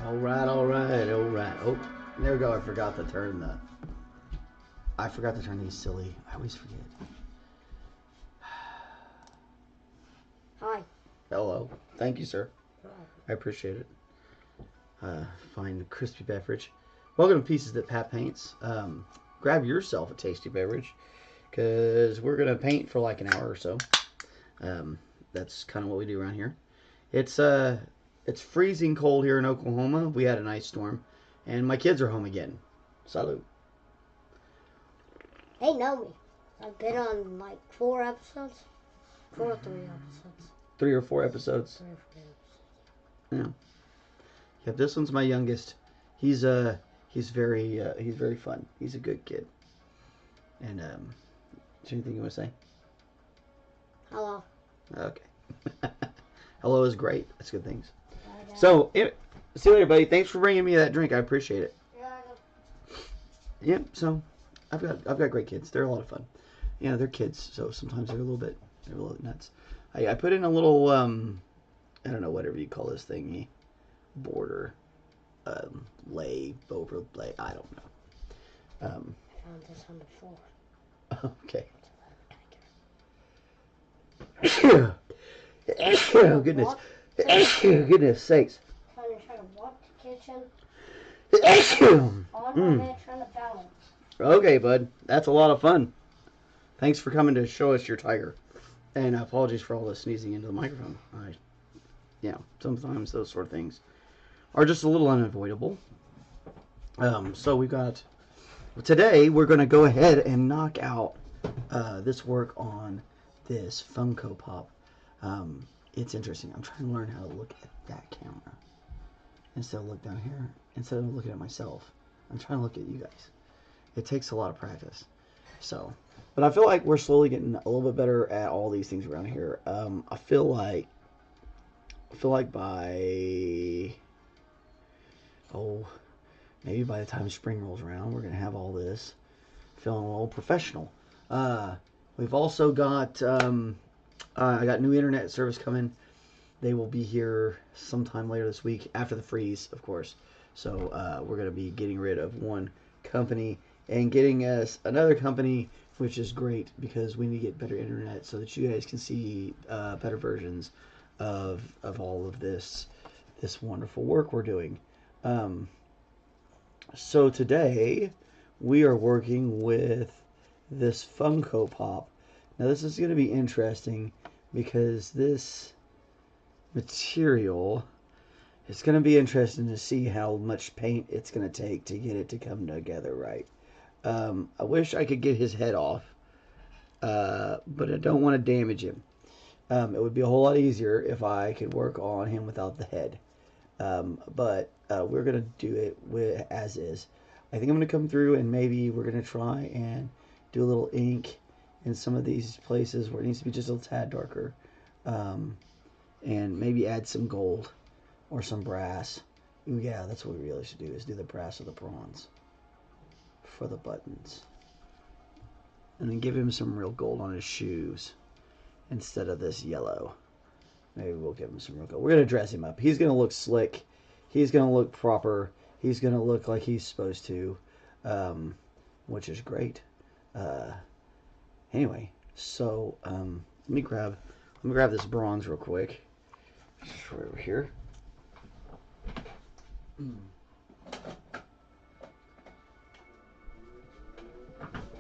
All right, all right, all right. Oh, there we go. I forgot to turn these silly. I always forget. Hi. Hello. Thank you, sir. I appreciate it. Fine, crispy beverage. Welcome to Pieces That Pat Paints. Grab yourself a tasty beverage, because we're gonna paint for like an hour or so. That's kind of what we do around here. It's freezing cold here in Oklahoma. We had an ice storm, and my kids are home again. Salute. They know me. I've been on like 4 episodes. 4 or 3 episodes. 3 or 4 episodes. 3 or 4 episodes. Yeah. Yep. This one's my youngest. He's very fun. He's a good kid. And is there anything you want to say? Hello. Okay. Hello is great. That's good things. So, see you later, buddy. Thanks for bringing me that drink. I appreciate it. Yeah. Yep. So, I've got great kids. They're a lot of fun. You know, they're kids, so sometimes they're a little bit nuts. I put in a little I don't know, whatever you call this thingy, border, overlay. I don't know. I found this on the floor. Okay. Oh, goodness. Goodness sakes. Trying to walk the kitchen. On my head, trying to balance. Okay, bud. That's a lot of fun. Thanks for coming to show us your tiger. And apologies for all the sneezing into the microphone. Sometimes those sort of things are just a little unavoidable. So today we're going to go ahead and knock out this work on this Funko Pop. It's interesting. I'm trying to learn how to look at that camera instead of look down here. Instead of looking at myself, I'm trying to look at you guys. It takes a lot of practice. But I feel like we're slowly getting a little bit better at all these things around here. I feel like by maybe by the time spring rolls around, we're gonna have all this feeling a little professional. We've also got I got new internet service coming. They will be here sometime later this week after the freeze, of course. So we're gonna be getting rid of one company and getting us another company, which is great because we need to get better internet so that you guys can see better versions of all of this wonderful work we're doing. So today we are working with this Funko Pop. Now this is going to be interesting because this material, it's going to be interesting to see how much paint it's going to take to get it to come together right. I wish I could get his head off, but I don't want to damage him. It would be a whole lot easier if I could work on him without the head. But we're going to do it as is. I think I'm going to come through and maybe we're going to try and do a little ink in some of these places where it needs to be just a little tad darker. And maybe add some gold or some brass. Ooh, yeah, that's what we really should do, is do the brass or the bronze for the buttons. And then give him some real gold on his shoes instead of this yellow. Maybe we'll give him some real gold. We're going to dress him up. He's going to look slick. He's going to look proper. He's going to look like he's supposed to, which is great. Anyway, so let me grab this bronze real quick. Just right over here.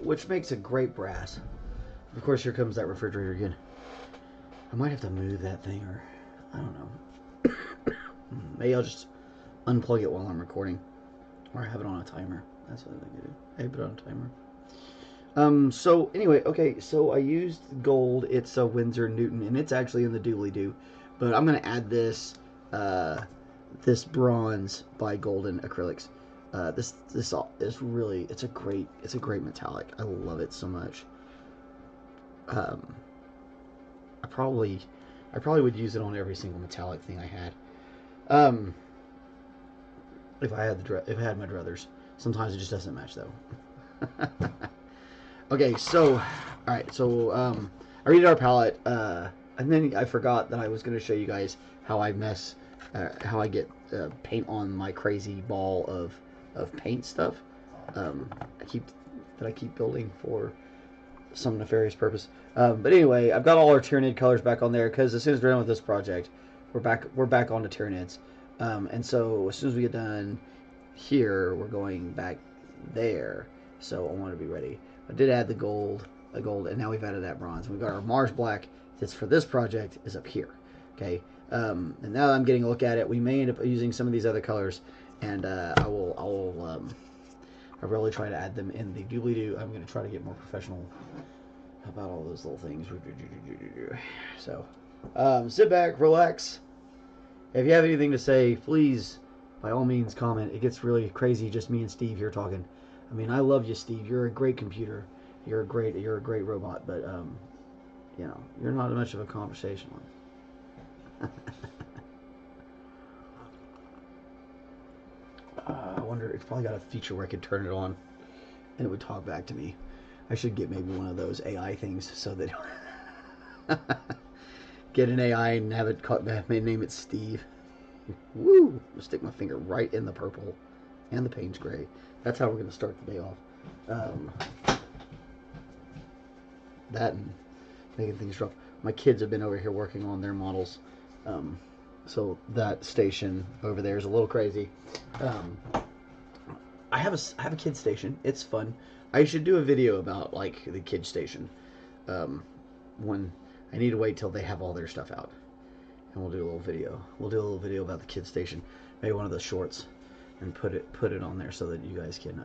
Which makes a great brass. Of course, here comes that refrigerator again. I might have to move that thing, or I don't know. Maybe I'll just unplug it while I'm recording, or have it on a timer. That's what I think I do. I put it on a timer. So anyway, okay. So I used gold. It's a Windsor Newton, and it's actually in the doobly doo. But I'm gonna add this this bronze by Golden Acrylics. This is really, it's a great metallic. I love it so much. I probably would use it on every single metallic thing I had. If I had my druthers. Sometimes it just doesn't match though. Okay, so all right, so I redid our palette, and then I forgot that I was going to show you guys how I mess how I get paint on my crazy ball of paint stuff. I keep building for some nefarious purpose. But anyway, I've got all our Tyranid colors back on there because as soon as we're done with this project, we're back on the Tyranids. And so as soon as we get done here, we're going back there. So I want to be ready. I did add the gold, and now we've added that bronze. We've got our Mars black that's for this project is up here. Okay. And now that I'm getting a look at it, we may end up using some of these other colors, and I really try to add them in the doobly-doo. I'm going to try to get more professional about all those little things. So, sit back, relax. If you have anything to say, please, by all means, comment. It gets really crazy, just me and Steve here talking. I mean, I love you, Steve. You're a great computer. You're a great robot. But you know, you're not much of a conversationalist. I wonder, it's probably got a feature where I could turn it on and it would talk back to me. I should get maybe one of those AI things so that get an AI and have it name it Steve. Woo! I'll stick my finger right in the purple and the Payne's gray. That's how we're going to start the day off. That and making things rough. My kids have been over here working on their models. So that station over there is a little crazy. I have a kid station. It's fun. I should do a video about like the kid station. When I need to wait till they have all their stuff out, and we'll do a little video. We'll do a little video about the kid station, maybe one of the shorts, and put it on there so that you guys can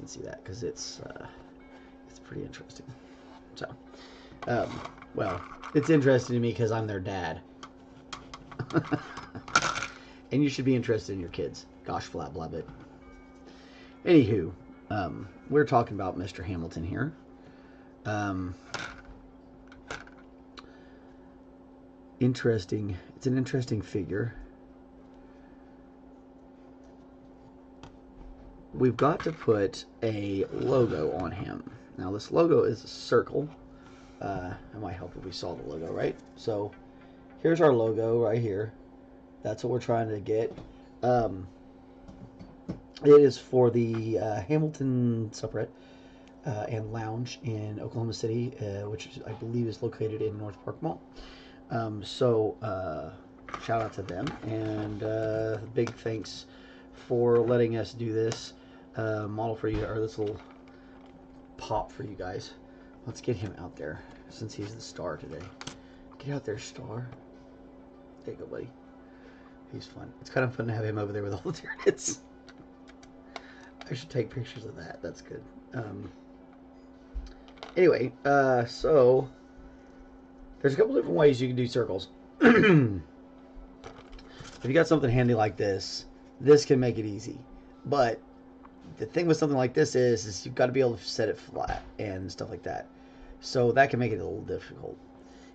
see that because it's pretty interesting. So, well, it's interesting to me because I'm their dad. And you should be interested in your kids. Gosh, flat blab it. Anywho, we're talking about Mr. Hamilton here. Interesting. It's an interesting figure. We've got to put a logo on him. Now, this logo is a circle. It might help if we saw the logo, right? So, here's our logo right here. That's what we're trying to get. It is for the Hamilton Subret and Lounge in Oklahoma City, which I believe is located in North Park Mall. So, shout out to them, and big thanks for letting us do this model for you, or this little pop for you guys. Let's get him out there since he's the star today. Get out there, star. There you go, buddy. He's fun. It's kind of fun to have him over there with all the Tyranids. I should take pictures of that. That's good. Anyway, so there's a couple different ways you can do circles. If you got something handy like this, this can make it easy. But the thing with something like this is you've got to be able to set it flat and stuff like that. So that can make it a little difficult.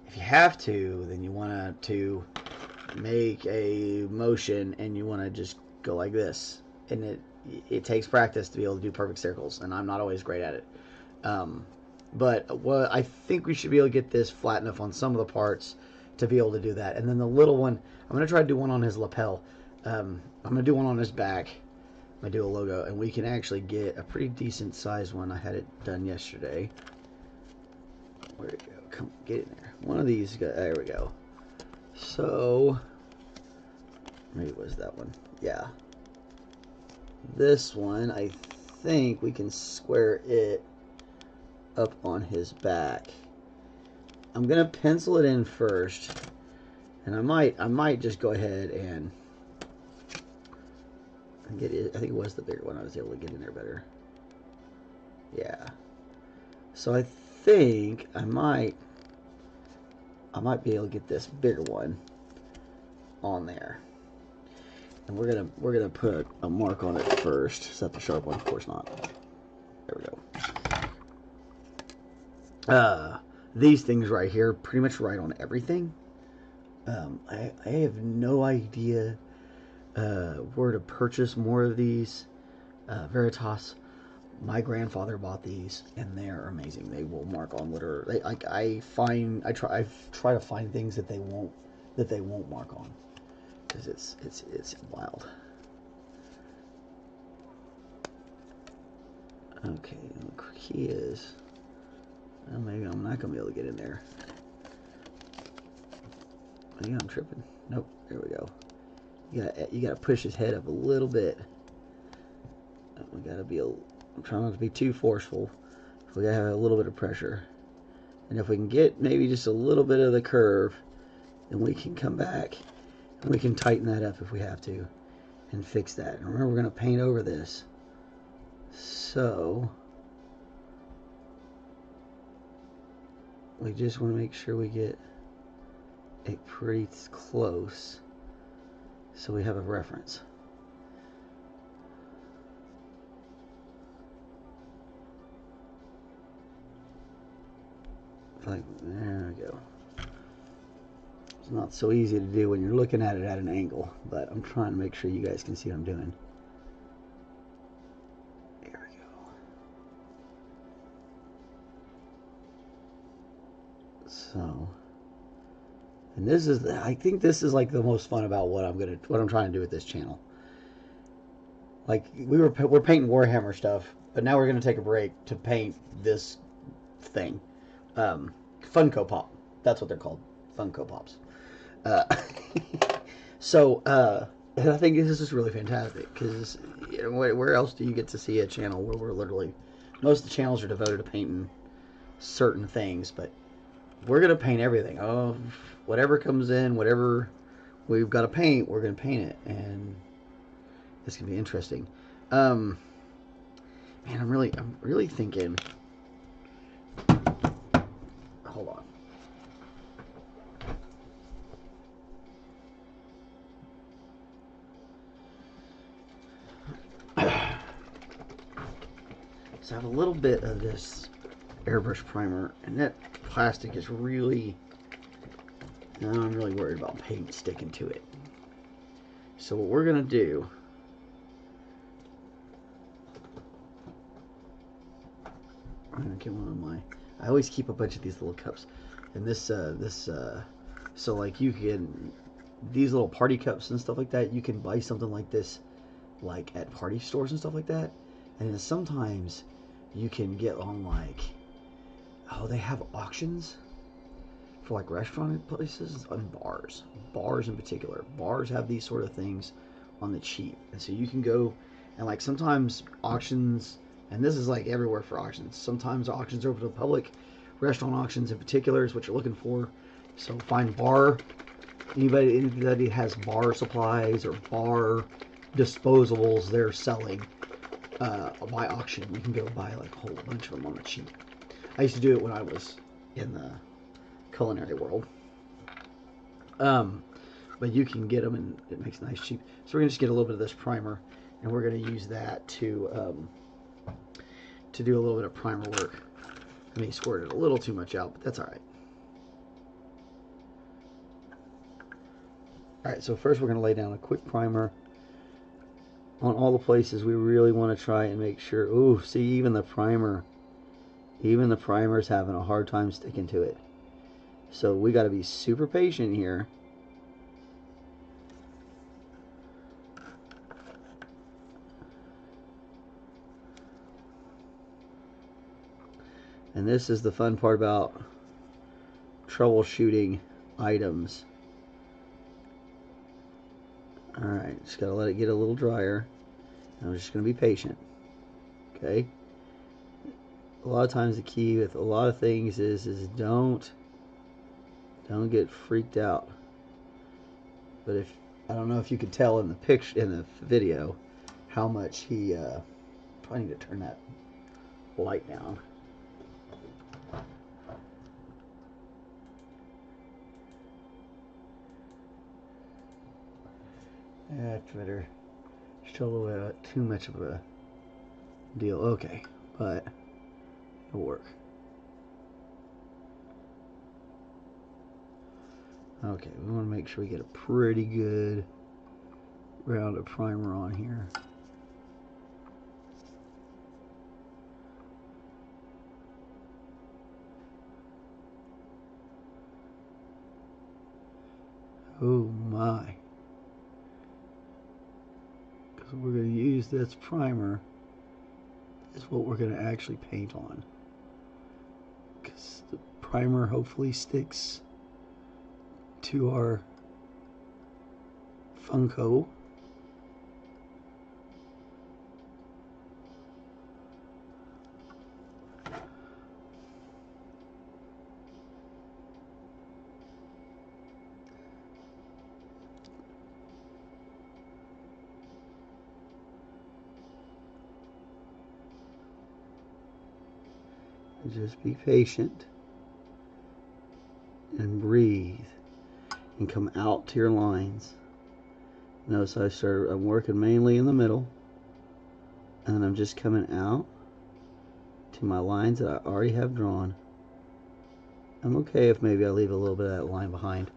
If you have to, then you want to make a motion and you want to just go like this. And it takes practice to be able to do perfect circles, and I'm not always great at it. But what I think we should be able to get this flat enough on some of the parts to be able to do that. And then the little one, I'm going to try to do one on his lapel. I'm going to do one on his back. I'm going to do a logo, and we can actually get a pretty decent size one. I had it done yesterday. Where'd it go? Come get in there. One of these, there we go. So, maybe it was that one. Yeah. This one, I think we can square it up on his back. I'm gonna pencil it in first, and I might just go ahead and get it. I think it was the bigger one. I was able to get in there better. Yeah. So I think I might be able to get this bigger one on there. And we're gonna put a mark on it first. Is that the sharp one? Of course not. There we go. These things right here, pretty much right on everything. I have no idea where to purchase more of these. Veritas. My grandfather bought these, and they are amazing. They will mark on literally. I try to find things that they won't mark on. because it's wild. Okay, the key is, well, maybe I'm not gonna be able to get in there. Maybe I'm tripping. Nope, there we go. You gotta push his head up a little bit. We gotta be I'm trying not to be too forceful. We gotta have a little bit of pressure. And if we can get maybe just a little bit of the curve, then we can come back and we can tighten that up if we have to and fix that. And remember, we're gonna paint over this. So we just want to make sure we get it pretty close so we have a reference. Like, there we go. It's not so easy to do when you're looking at it at an angle, but I'm trying to make sure you guys can see what I'm doing. There we go. So, and this is, I think this is like the most fun about what I'm trying to do with this channel. Like we're painting Warhammer stuff, but now we're gonna take a break to paint this thing. Funko Pop. That's what they're called. Funko Pops. And I think this is really fantastic because where else do you get to see a channel where we're literally, most of the channels are devoted to painting certain things, but we're going to paint everything. Oh, whatever comes in, whatever we've got to paint, we're going to paint it. And it's going to be interesting. Man, I'm really thinking, hold on. So I have a little bit of this airbrush primer, and that plastic is really, I'm really worried about paint sticking to it. So what we're gonna do, I'm gonna get one of my, I always keep a bunch of these little cups, and so like you can, these little party cups and stuff like that, you can buy something like this like at party stores and stuff like that. And then sometimes you can get on like, oh, they have auctions for like restaurant places and bars in particular. Bars have these sort of things on the cheap, and so you can go and like sometimes auctions, and this is like everywhere for auctions. Sometimes auctions are open to the public. Restaurant auctions in particular is what you're looking for. So find bar, anybody has bar supplies or bar disposables they're selling by auction. You can go buy like a whole bunch of them on the cheap. I used to do it when I was in the culinary world. But you can get them and it makes nice cheap. So we're gonna just get a little bit of this primer and we're gonna use that to do a little bit of primer work. I may squirt it a little too much out, but that's all right. All right, so first we're gonna lay down a quick primer on all the places we really want to try and make sure. Ooh, see, even the primer's having a hard time sticking to it. So we got to be super patient here. And this is the fun part about troubleshooting items. Alright, just gotta let it get a little drier. And I'm just gonna be patient. Okay? A lot of times the key with a lot of things is don't get freaked out. But if I don't know if you could tell in the picture, in the video, how much he probably need to turn that light down. That's better. Still a little bit too much of a deal. Okay, but it'll work. Okay, we want to make sure we get a pretty good round of primer on here. Oh my. So we're going to use this primer is what we're going to actually paint on, because the primer hopefully sticks to our Funko. Just be patient and breathe and come out to your lines. Notice I'm working mainly in the middle, and I'm just coming out to my lines that I already have drawn. I'm okay if maybe I leave a little bit of that line behind.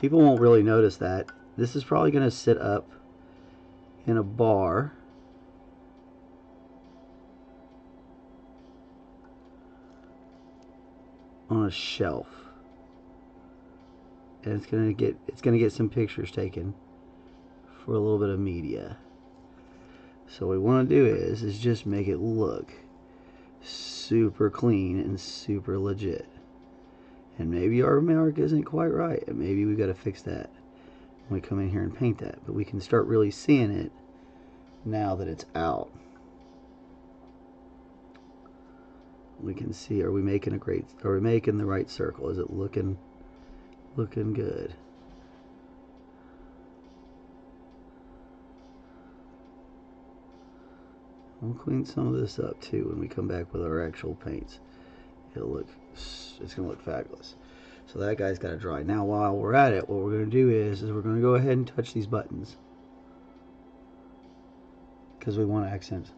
People won't really notice that. This is probably going to sit up in a bar. On a shelf, and it's gonna get some pictures taken for a little bit of media. So what we want to do is just make it look super clean and super legit. And maybe our mark isn't quite right, and maybe we got to fix that when we come in here and paint that. But we can start really seeing it now that it's out. We can see, are we making the right circle? Is it looking good? We'll clean some of this up too when we come back with our actual paints. It's gonna look fabulous. So that guy's got to dry. Now while we're at it, what we're gonna do is we're gonna go ahead and touch these buttons, because we want accents.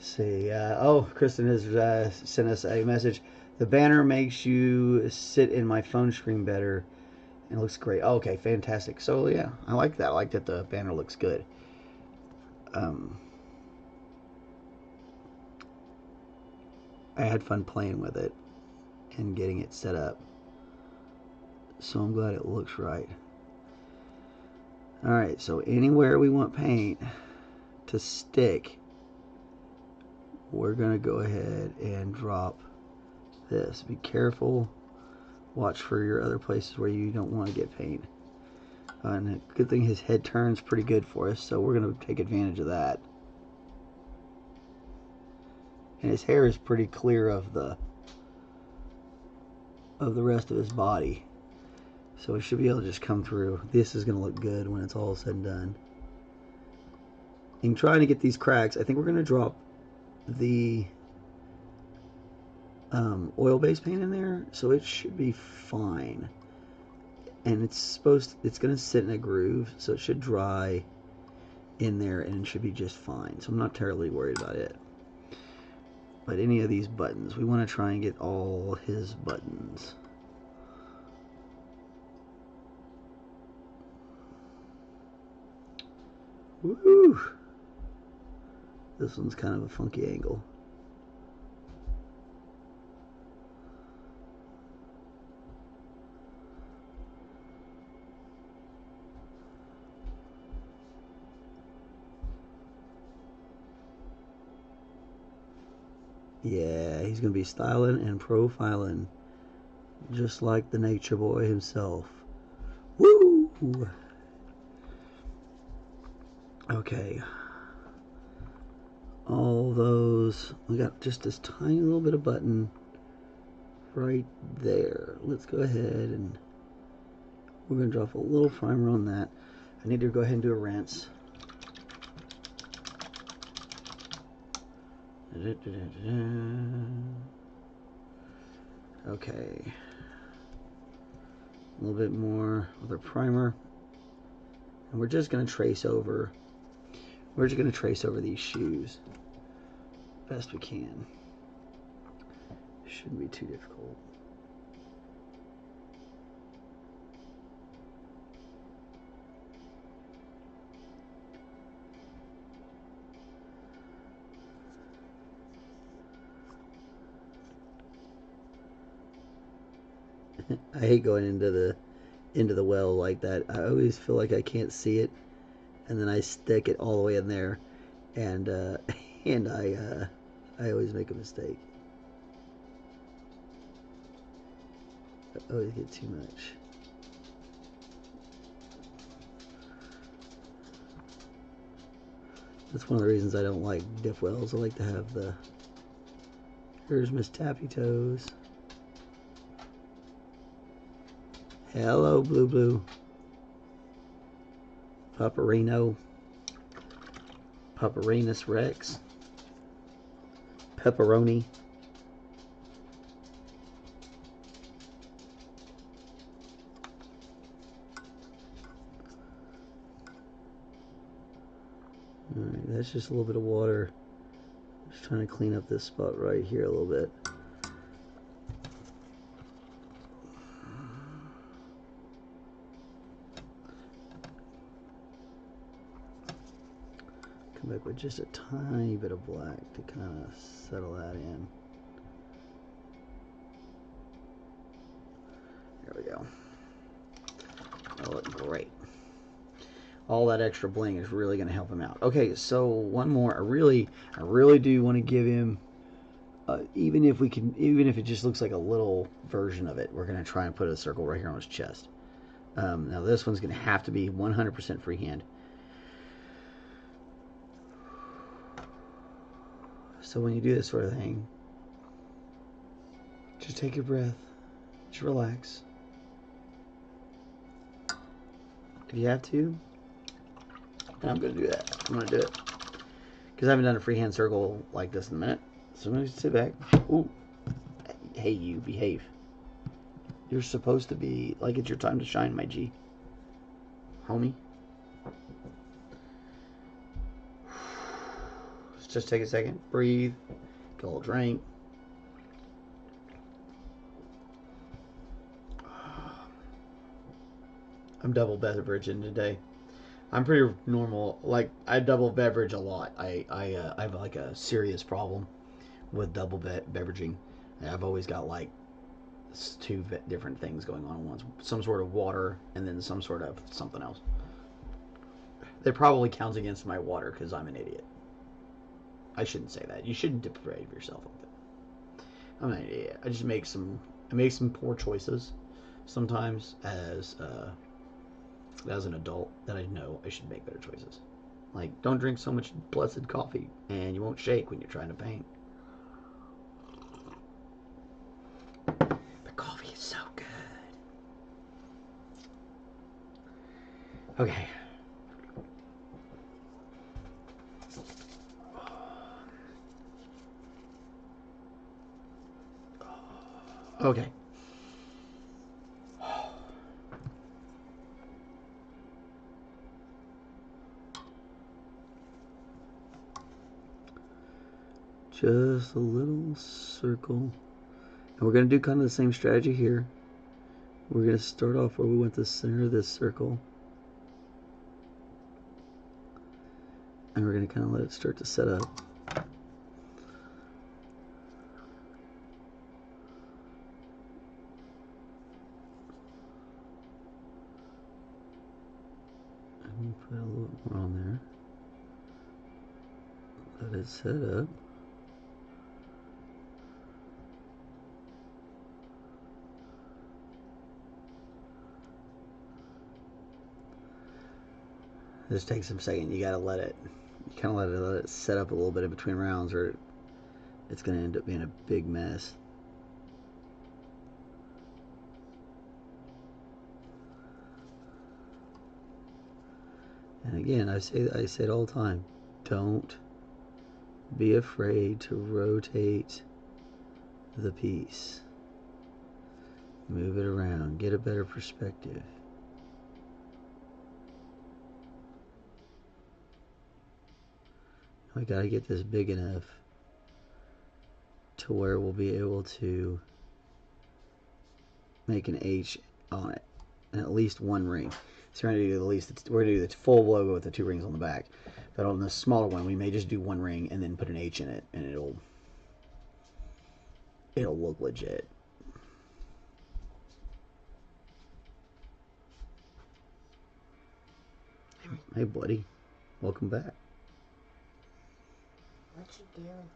See, Kristen has sent us a message. The banner makes you sit in my phone screen better, and it looks great. Oh, okay, fantastic. So yeah, I like that. I like that the banner looks good. I had fun playing with it and getting it set up, so I'm glad it looks right. Alright, so anywhere we want paint to stick, we're going to go ahead and drop this. Be careful. Watch for your other places where you don't want to get paint. And the good thing, his head turns pretty good for us, so we're going to take advantage of that. And his hair is pretty clear of the rest of his body, so it should be able to just come through. This is going to look good when it's all said and done. In trying to get these cracks, I think we're going to drop the oil-based paint in there, so it should be fine. And it's going to sit in a groove, so it should dry in there and it should be just fine. So I'm not terribly worried about it. But any of these buttons, we want to try and get all his buttons. Woo! This one's kind of a funky angle. Yeah, he's going to be styling and profiling just like the nature boy himself. Woo! Okay. All those, we got just this tiny little bit of button right there. Let's go ahead and we're going to drop a little primer on that. I need to go ahead and do a rinse. Okay. A little bit more with our primer. And we're just going to trace over. We're just going to trace over these shoes best we can. Shouldn't be too difficult. I hate going into the into the well like that. I always feel like I can't see it, and then I stick it all the way in there, and and I always make a mistake. I always get too much. That's one of the reasons I don't like dip wells. I like to have the... Here's Miss Tappy Toes. Hello, Blue Blue. Paparino. Paparinus Rex. Pepperoni. Alright, that's just a little bit of water. Just trying to clean up this spot right here a little bit. Come back with just a tiny bit of black to kind of settle that in. There we go. That'll look great. All that extra bling is really going to help him out. Okay, so one more. I really do want to give him, even if it just looks like a little version of it, we're going to try and put a circle right here on his chest. Now this one's going to have to be 100% freehand. So when you do this sort of thing, just take your breath, just relax. If you have to, and I'm going to do that. I'm going to do it. Because I haven't done a freehand circle like this in a minute. So I'm going to sit back. Ooh. Hey, you, behave. You're supposed to be, like, it's your time to shine, my G. Homie. Let's just take a second. Breathe. Get a little drink. I'm double beveraging today. I'm pretty normal. Like, I double beverage a lot. I have like a serious problem with double beveraging. I've always got like two different things going on at once. Some sort of water and then some sort of something else. That probably counts against my water because I'm an idiot. I shouldn't say that. You shouldn't deprave yourself of it. I'm an idiot. I make some poor choices sometimes as an adult that I know I should make better choices. Like, don't drink so much blessed coffee and you won't shake when you're trying to paint. The coffee is so good. Okay. Okay. Just a little circle. And we're going to do kind of the same strategy here. We're going to start off where we went to the center of this circle. And we're going to kind of let it start to set up. And put a little more on there. Let it set up. This takes a second. You gotta let it. You kind of let it set up a little bit in between rounds, or it's gonna end up being a big mess. And again, I say it all the time. Don't be afraid to rotate the piece. Move it around. Get a better perspective. We gotta get this big enough to where we'll be able to make an H on it, and at least one ring. So we're gonna do the full logo with the 2 rings on the back. But on the smaller one, we may just do 1 ring and then put an H in it, and it'll look legit. Hey, buddy. Welcome back. What you doing?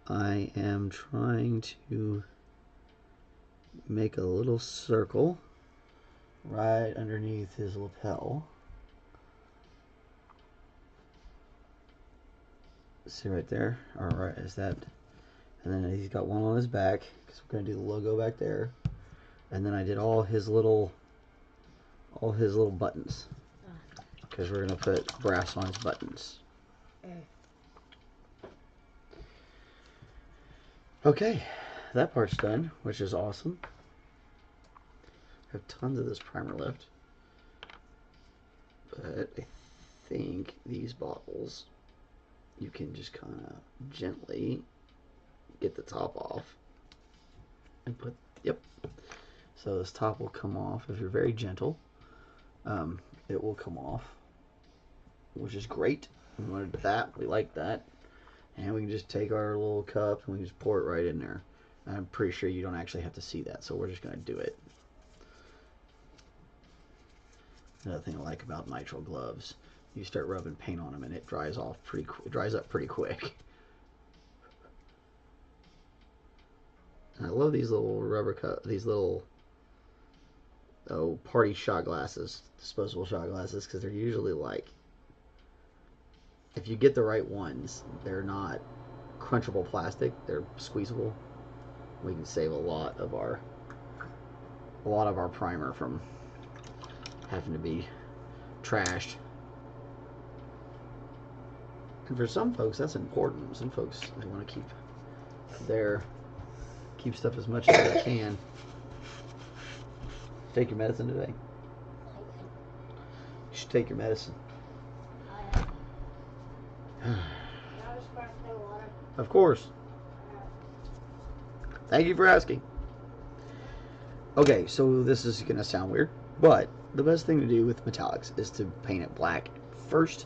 I am trying to make a little circle right underneath his lapel. See right there? Alright, is that... And then he's got one on his back, because we're going to do the logo back there. And then I did all his little buttons, because we're going to put brass on his buttons. Okay, that part's done, which is awesome. I have tons of this primer left. But I think these bottles, you can just kind of gently get the top off and put, yep. So this top will come off. If you're very gentle, it will come off, which is great. We wanted that, we like that. And we can just take our little cup and we can just pour it right in there. And I'm pretty sure you don't actually have to see that, so we're just going to do it. Another thing I like about nitrile gloves, you start rubbing paint on them and it dries up pretty quick. And I love these little these little party shot glasses, disposable shot glasses, because they're usually like, if you get the right ones, they're not crunchable plastic, they're squeezable. We can save a lot of our primer from having to be trashed. And for some folks, that's important. Some folks, they want to keep stuff as much as they can. Take your medicine today. You should take your medicine. Of course. Thank you for asking. Okay, so this is going to sound weird, but the best thing to do with metallics is to paint it black first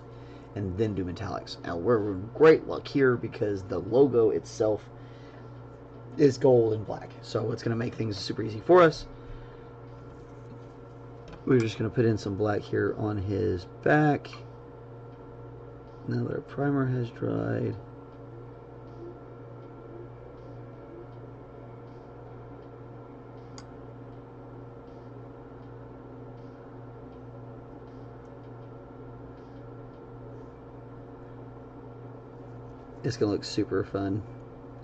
and then do metallics. Now, we're in great luck here because the logo itself is gold and black, so it's going to make things super easy for us. We're just going to put in some black here on his back. Now that our primer has dried, it's going to look super fun.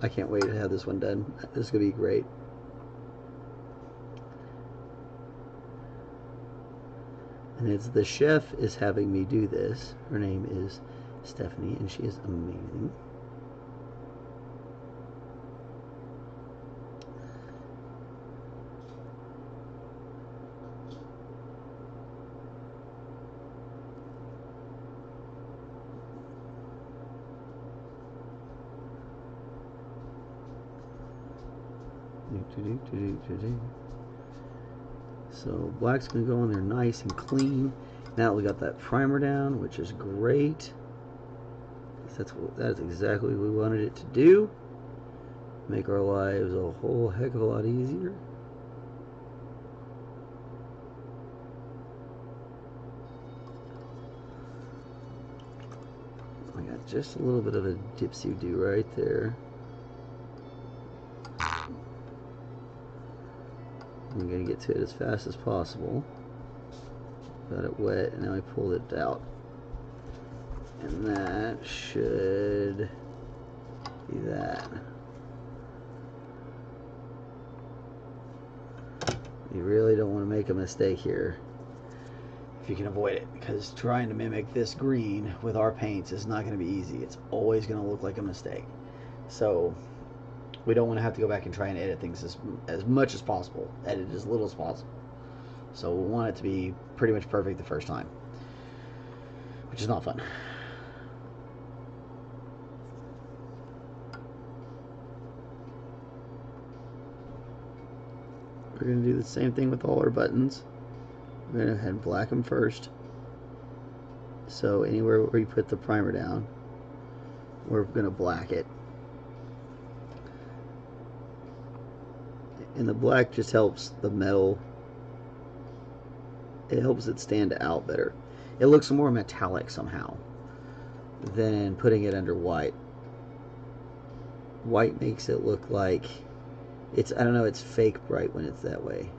I can't wait to have this one done. This is going to be great. And it's the chef is having me do this. Her name is Stephanie, and she is amazing. So black's gonna go on there nice and clean. Now we got that primer down, which is great. That is exactly what we wanted it to do. Make our lives a whole heck of a lot easier. I got just a little bit of a dipsy-do right there. I'm going to get to it as fast as possible. Got it wet, and now I pulled it out. And that should be that. You really don't want to make a mistake here if you can avoid it, because trying to mimic this green with our paints is not going to be easy. It's always going to look like a mistake. So we don't want to have to go back and try and edit things as much as possible, edit as little as possible. So we want it to be pretty much perfect the first time, which is not fun. We're going to do the same thing with all our buttons. We're going to go ahead and black them first. So anywhere where you put the primer down, we're going to black it. And the black just helps the metal, it helps it stand out better. it looks more metallic somehow than putting it under white. White makes it look like it's, I don't know, it's fake bright when it's that way.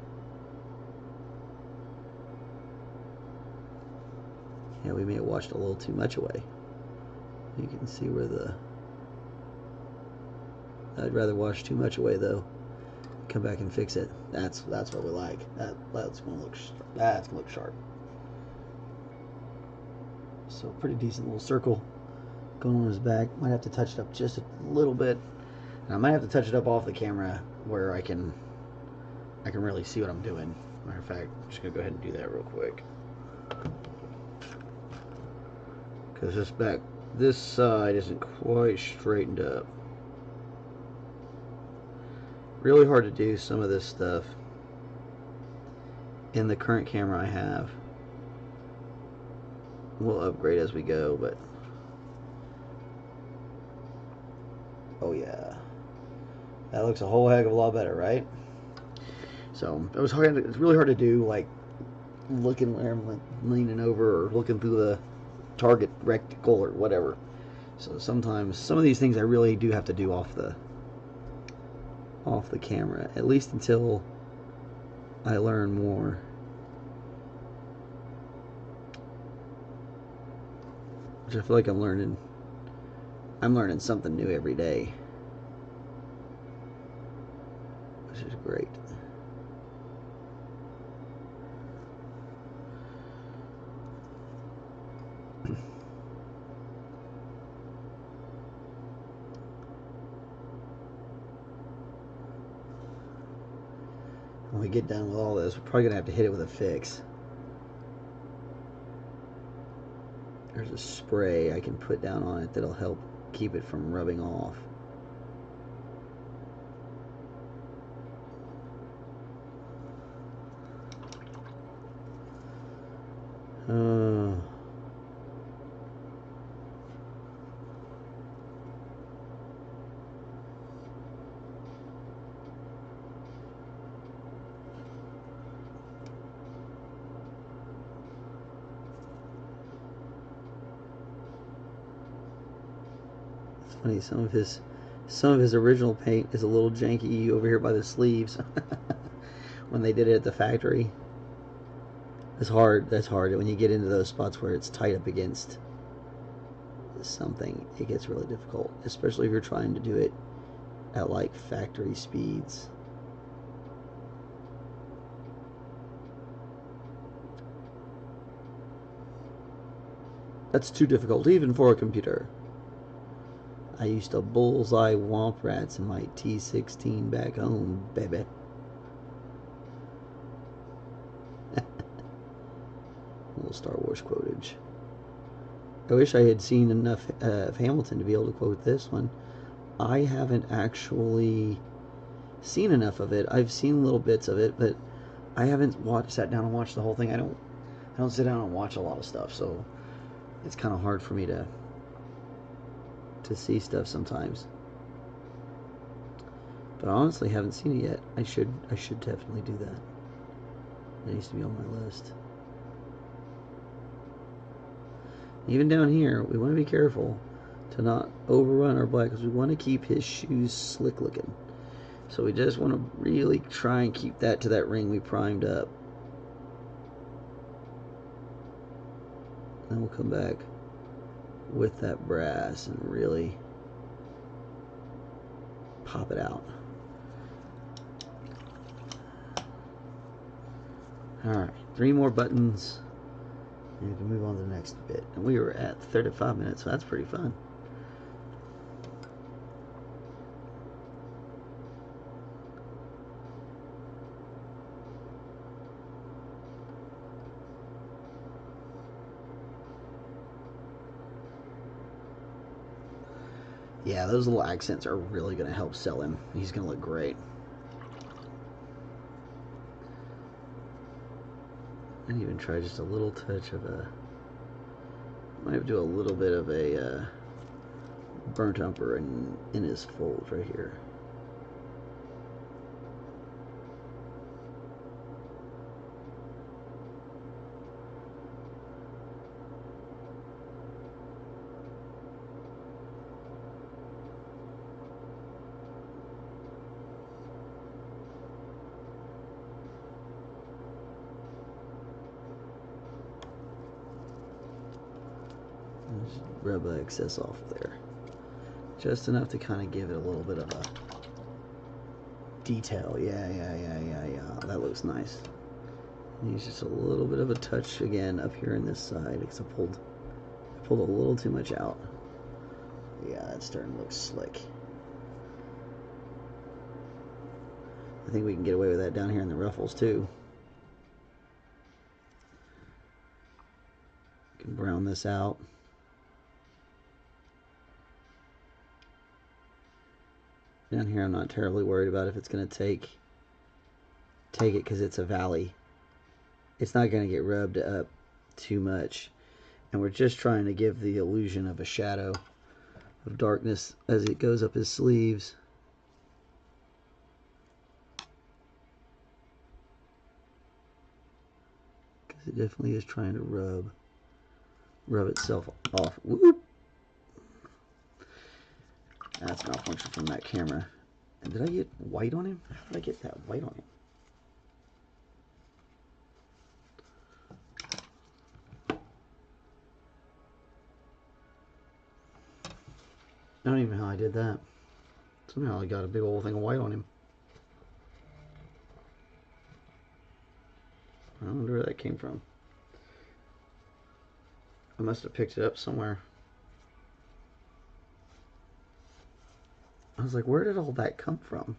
Yeah, we may have washed a little too much away. You can see where the, I'd rather wash too much away though. Come back and fix it. That's what we like. That's gonna look sharp. So pretty decent little circle going on his back. Might have to touch it up just a little bit. And I might have to touch it up off the camera where I can really see what I'm doing. Matter of fact, I'm just gonna go ahead and do that real quick. Because this side isn't quite straightened up. Really hard to do some of this stuff in the current camera I have. We'll upgrade as we go, but oh yeah, that looks a whole heck of a lot better, right? So it was hard. It's really hard to do, like looking where I'm leaning over or looking through the target rectangle or whatever. So sometimes some of these things I really do have to do off the camera, at least until I learn more. Which I feel like I'm learning something new every day, which is great. When we get done with all this, we're probably gonna have to hit it with a fix. There's a spray I can put down on it that'll help keep it from rubbing off. It's funny, some of his original paint is a little janky over here by the sleeves. When they did it at the factory, it's hard. That's hard when you get into those spots where it's tight up against something. It gets really difficult, especially if you're trying to do it at like factory speeds. That's too difficult even for a computer. I used to bullseye womp rats in my T16 back home, baby. Little Star Wars quotage. I wish I had seen enough of Hamilton to be able to quote this one. I haven't actually seen enough of it. I've seen little bits of it, but I haven't sat down and watched the whole thing. I don't sit down and watch a lot of stuff, so it's kind of hard for me to see stuff sometimes. But I honestly haven't seen it yet. I should definitely do that. That needs to be on my list. Even down here, we want to be careful to not overrun our black because we want to keep his shoes slick looking. So we just want to really try and keep that to that ring we primed up. Then we'll come back with that brass and really pop it out. Alright, 3 more buttons and we can move on to the next bit. And we were at 35 minutes, so that's pretty fun. Yeah, those little accents are really going to help sell him. He's going to look great. And even try just a little touch of a... Might do a little bit of a burnt umber in his folds right here. Just rub the excess off there. Just enough to kind of give it a little bit of a detail. Yeah. That looks nice. Use just a little bit of a touch again up here in this side because I pulled a little too much out. Yeah, that's starting to look slick. I think we can get away with that down here in the ruffles too. Can brown this out. Down here I'm not terribly worried about if it's going to take it because it's a valley. It's not going to get rubbed up too much. And we're just trying to give the illusion of a shadow of darkness as it goes up his sleeves. Because it definitely is trying to rub itself off. Whoop. That's malfunction from that camera. And did I get white on him? How did I get that white on him? I don't even know how I did that. Somehow I got a big old thing of white on him. I wonder where that came from. I must have picked it up somewhere. I was like, where did all that come from?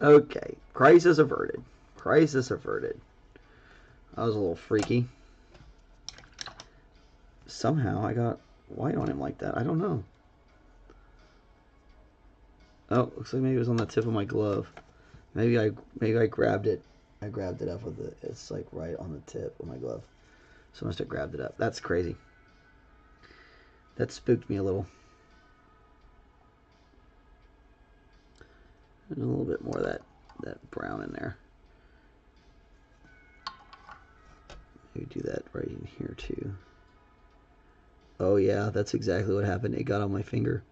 Okay, crisis averted. Crisis averted. That was a little freaky. Somehow I got white on him like that. I don't know. Oh, looks like maybe it was on the tip of my glove. Maybe I grabbed it. I grabbed it up with it. It's like right on the tip of my glove. So I must have grabbed it up. That's crazy. That spooked me a little. There's a little bit more of that brown in there. Maybe do that right in here too. Oh yeah, that's exactly what happened. It got on my finger.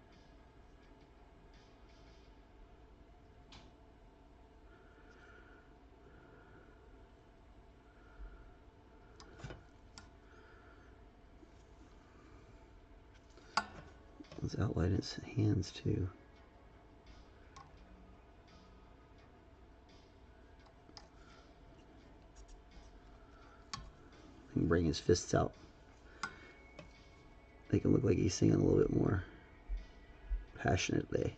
Let's outline its hands too. And bring his fists out. Make him look like he's singing a little bit more passionately.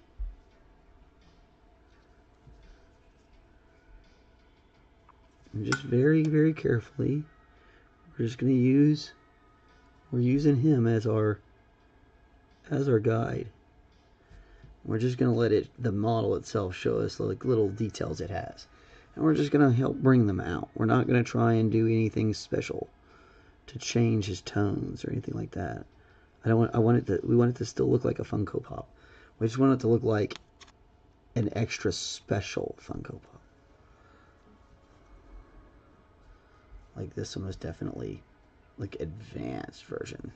And just very, very carefully, we're just going to we're using him as our guide. We're just going to let the model itself show us like little details it has. And we're just going to help bring them out. We're not going to try and do anything special to change his tones or anything like that. we want it to still look like a Funko Pop. We just want it to look like an extra special Funko Pop. Like this one was definitely like advanced version.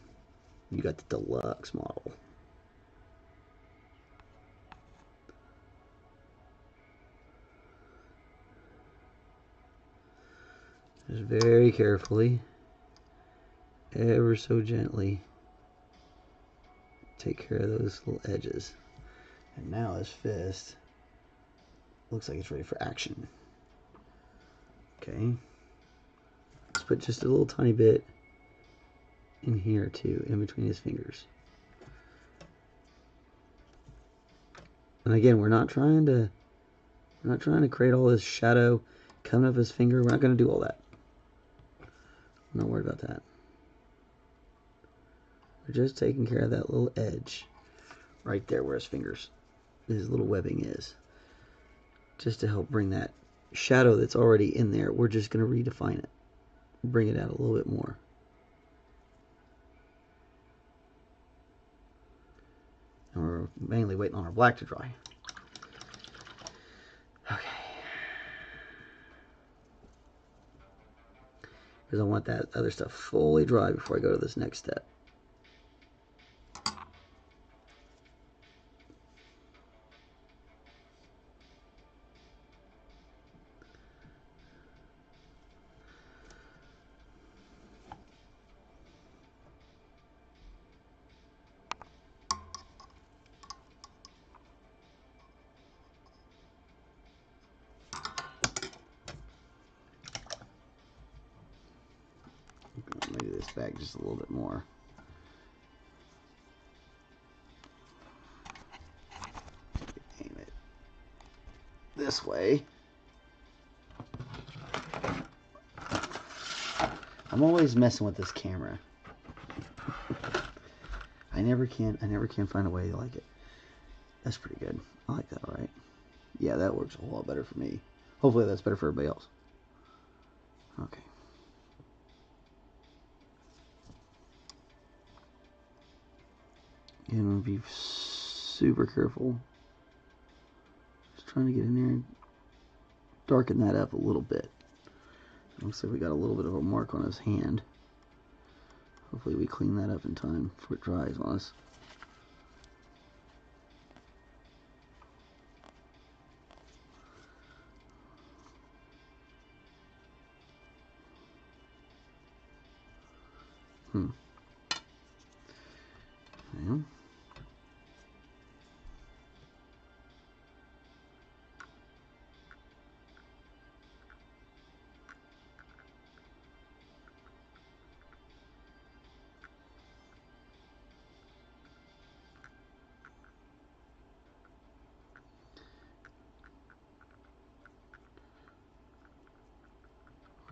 You got the deluxe model. Just very carefully, ever so gently, take care of those little edges. And now his fist looks like it's ready for action. Okay. Let's put just a little tiny bit in here too, in between his fingers. And again, we're not trying to create all this shadow coming up his finger. We're not going to do all that. I'm not worried about that. We're just taking care of that little edge right there where his little webbing is. Just to help bring that shadow that's already in there, we're just going to redefine it. Bring it out a little bit more. And we're mainly waiting on our black to dry. Okay. Because I want that other stuff fully dry before I go to this next step. Let me do this back just a little bit more. Aim it this way. I'm always messing with this camera. I never can find a way to like it. That's pretty good. I like that, alright. Yeah, that works a whole lot better for me. Hopefully that's better for everybody else. Okay. And I'm gonna be super careful. Just trying to get in there and darken that up a little bit. Looks like we got a little bit of a mark on his hand. Hopefully we clean that up in time before it dries on us. Yeah.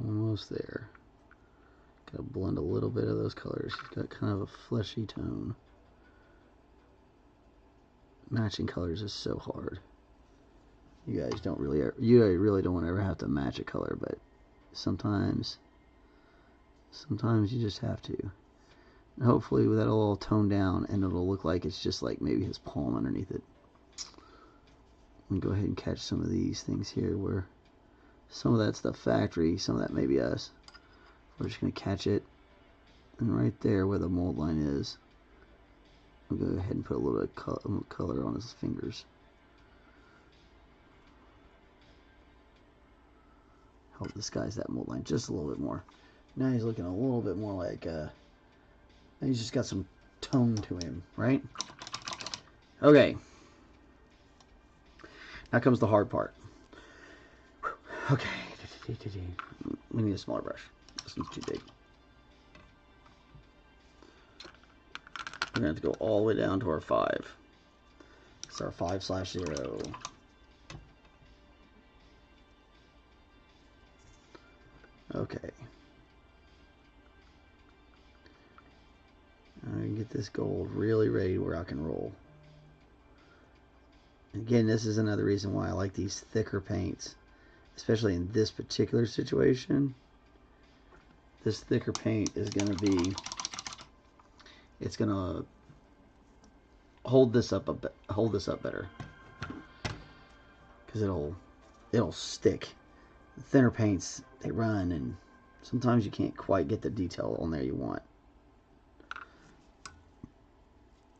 Almost there. Gotta blend a little bit of those colors. He's got kind of a fleshy tone. Matching colors is so hard. You guys really don't want to ever have to match a color, but sometimes you just have to. And hopefully that'll all tone down and it'll look like it's just like maybe his palm underneath it. I'm gonna go ahead and catch some of these things here where some of that's the factory, some of that may be us. We're just gonna catch it, and right there where the mold line is, I'll go ahead and put a little bit of color on his fingers. Help disguise that mold line just a little bit more. Now he's looking a little bit more like, he's just got some tone to him, right? Okay. Now comes the hard part. Okay. We need a smaller brush. This one's too big. We're going to have to go all the way down to our 5. It's our 5/0. Okay. I can get this gold really ready to rock and roll. Again, this is another reason why I like these thicker paints, especially in this particular situation. This thicker paint is going to be, it's going to hold this up better, because it'll stick. The thinner paints, they run, and sometimes you can't quite get the detail on there you want.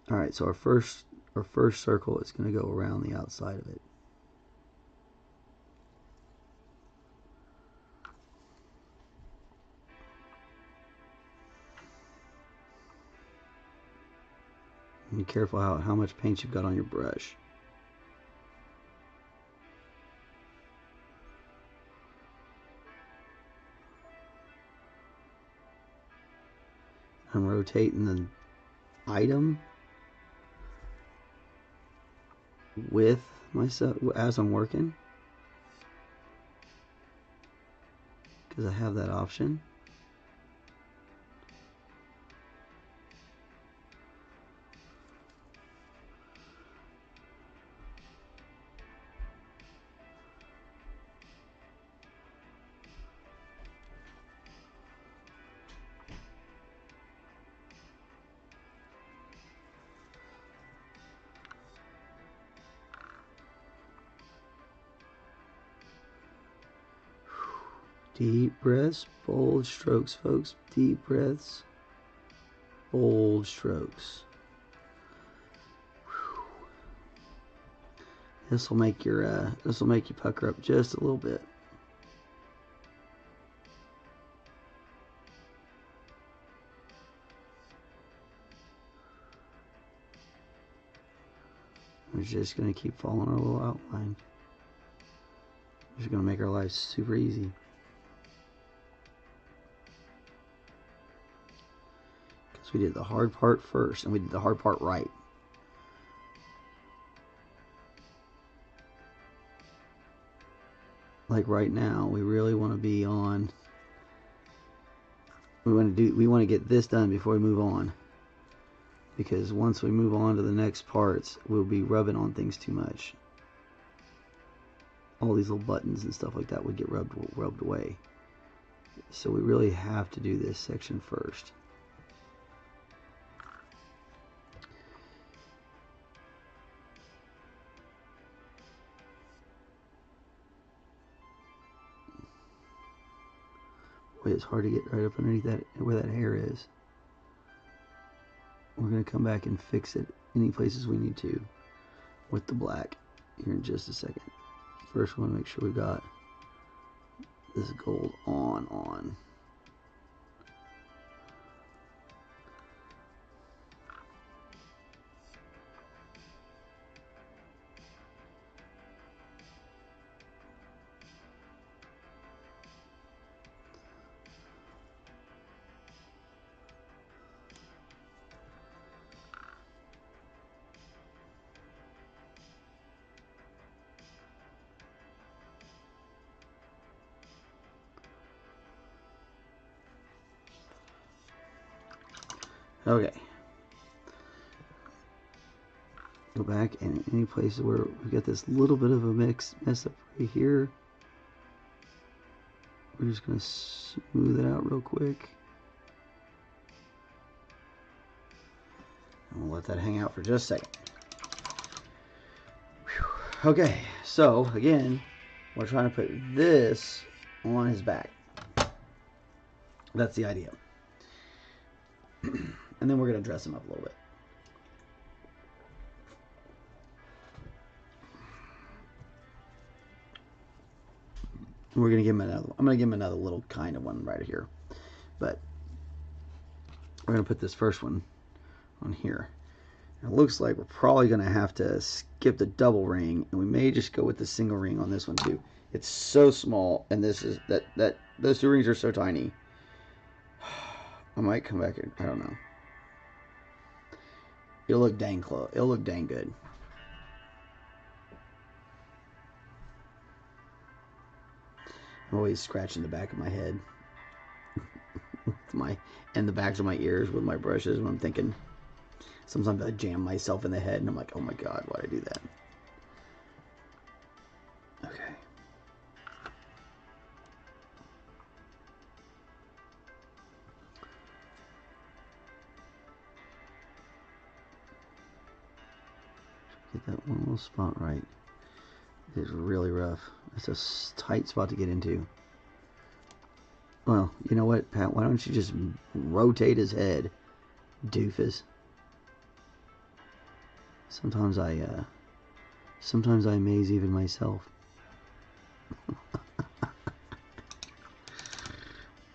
All right, so our first circle is going to go around the outside of it. And be careful how much paint you've got on your brush. I'm rotating the item with myself as I'm working, because I have that option. Deep breaths, bold strokes, folks. Deep breaths, bold strokes. This will make you pucker up just a little bit. We're just gonna keep following our little outline. Just gonna make our life super easy. So we did the hard part first, and we did the hard part right. Like right now, we really want to be on. We want to get this done before we move on. Because once we move on to the next parts, we'll be rubbing on things too much. All these little buttons and stuff like that would get rubbed away. So we really have to do this section first. Boy, it's hard to get right up underneath that, where that hair is. We're going to come back and fix it any places we need to with the black here in just a second. First, we want to make sure we got this gold on. Okay. Go back, and any places where we got this little bit of a mess up right here, we're just going to smooth it out real quick. And we'll let that hang out for just a second. Whew. Okay, so again, we're trying to put this on his back. That's the idea. And then we're going to dress him up a little bit. We're going to give him another. I'm going to give him another little kind of one right here. But we're going to put this first one on here. It looks like we're probably going to have to skip the double ring, and we may just go with the single ring on this one too. It's so small, and this is that those two rings are so tiny. I might come back and I don't know. It'll look dang close. It'll look dang good. I'm always scratching the back of my head, and the backs of my ears with my brushes when I'm thinking. Sometimes I jam myself in the head, and I'm like, oh my god, why'd I do that? Okay. Get that one little spot right. It's really rough. It's a tight spot to get into. Well, you know what, Pat? Why don't you just rotate his head, doofus? Sometimes I amaze even myself.